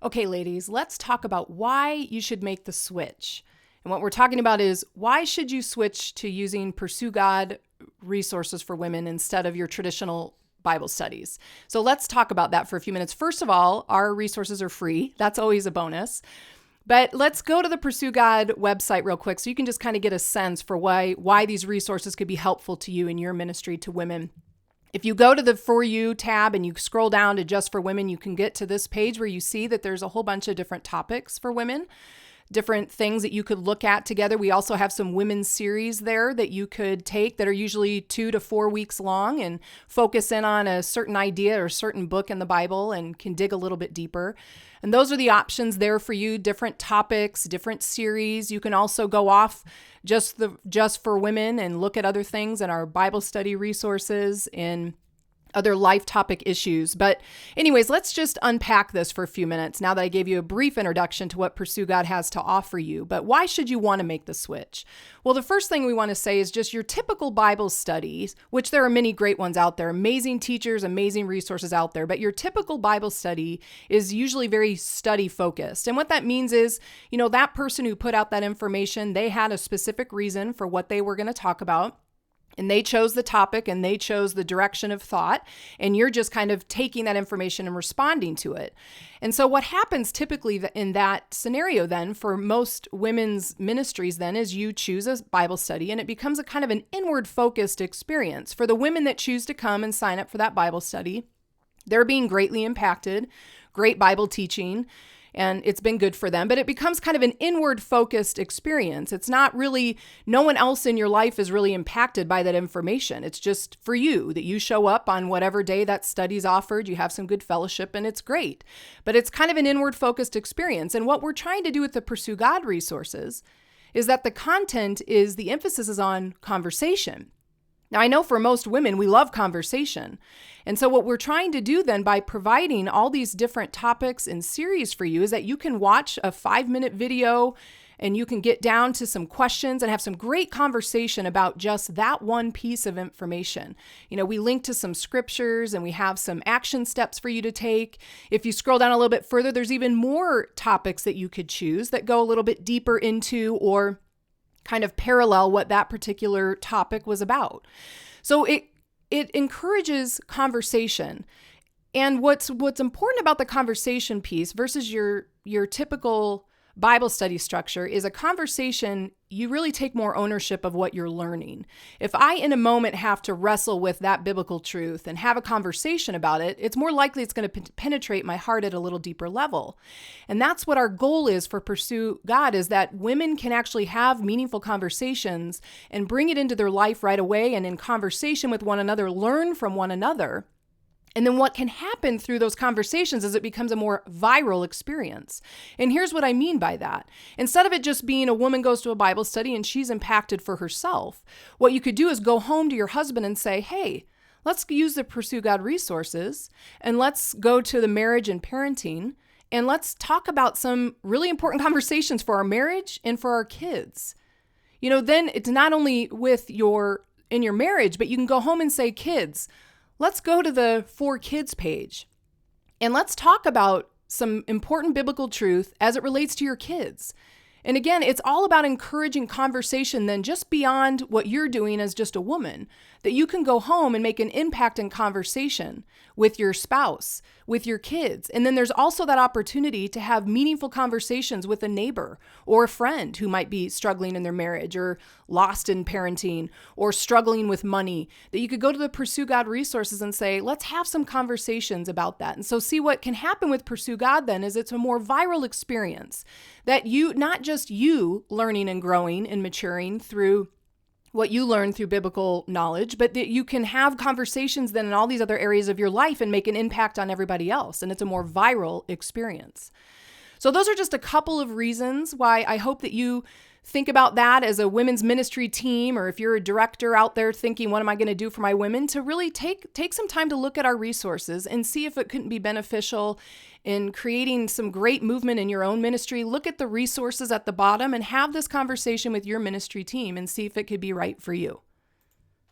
Okay, ladies, let's talk about why you should make the switch. And what we're talking about is why should you switch to using Pursue God resources for women instead of your traditional Bible studies. So let's talk about that for a few minutes. First of all, our resources are free. That's always a bonus. But let's go to the Pursue God website real quick so you can just kind of get a sense for why these resources could be helpful to you in your ministry to women. If you go to the For You tab and you scroll down to Just for Women, you can get to this page where you see that there's a whole bunch of different topics for women, different things that you could look at together. We also have some women's series there that you could take that are usually 2 to 4 weeks long and focus in on a certain idea or a certain book in the Bible and can dig a little bit deeper. And those are the options there for you, different topics, different series. You can also go off just for women and look at other things in our Bible study resources and other life topic issues. But anyways, let's just unpack this for a few minutes now that I gave you a brief introduction to what Pursue God has to offer you. But why should you want to make the switch? Well, the first thing we want to say is just your typical Bible studies, which there are many great ones out there, amazing teachers, amazing resources out there. But your typical Bible study is usually very study focused. And what that means is, that person who put out that information, they had a specific reason for what they were going to talk about. And they chose the topic and they chose the direction of thought, and you're just kind of taking that information and responding to it. And so what happens typically in that scenario then for most women's ministries then is you choose a Bible study and it becomes a kind of an inward focused experience. For the women that choose to come and sign up for that Bible study, they're being greatly impacted, great Bible teaching, and it's been good for them, but it becomes kind of an inward focused experience. It's not really, no one else in your life is really impacted by that information. It's just for you that you show up on whatever day that study's offered, you have some good fellowship, and it's great. But it's kind of an inward focused experience. And what we're trying to do with the Pursue God resources is that the content is, the emphasis is on conversation. Now, I know for most women, we love conversation. And so what we're trying to do then by providing all these different topics and series for you is that you can watch a 5-minute video and you can get down to some questions and have some great conversation about just that one piece of information. We link to some scriptures and we have some action steps for you to take. If you scroll down a little bit further, there's even more topics that you could choose that go a little bit deeper into or kind of parallel what that particular topic was about. So it encourages conversation. And what's important about the conversation piece versus your typical Bible study structure is a conversation, you really take more ownership of what you're learning. If I, in a moment, have to wrestle with that biblical truth and have a conversation about it, it's more likely it's going to penetrate my heart at a little deeper level. And that's what our goal is for Pursue God, is that women can actually have meaningful conversations and bring it into their life right away, and in conversation with one another, learn from one another. And then what can happen through those conversations is it becomes a more viral experience. And here's what I mean by that. Instead of it just being a woman goes to a Bible study and she's impacted for herself, what you could do is go home to your husband and say, hey, let's use the Pursue God resources and let's go to the marriage and parenting and let's talk about some really important conversations for our marriage and for our kids. Then it's not only in your marriage, but you can go home and say, kids, let's go to the For Kids page and let's talk about some important biblical truth as it relates to your kids. And again, it's all about encouraging conversation then just beyond what you're doing as just a woman, that you can go home and make an impact in conversation with your spouse, with your kids. And then there's also that opportunity to have meaningful conversations with a neighbor or a friend who might be struggling in their marriage or lost in parenting or struggling with money, that you could go to the Pursue God resources and say, let's have some conversations about that. And so see what can happen with Pursue God then is it's a more viral experience that not just you learning and growing and maturing through what you learn through biblical knowledge, but that you can have conversations then in all these other areas of your life and make an impact on everybody else. And it's a more viral experience. So those are just a couple of reasons why I hope that you think about that as a women's ministry team, or if you're a director out there thinking, what am I going to do for my women, to really take some time to look at our resources and see if it couldn't be beneficial in creating some great movement in your own ministry. Look at the resources at the bottom and have this conversation with your ministry team and see if it could be right for you.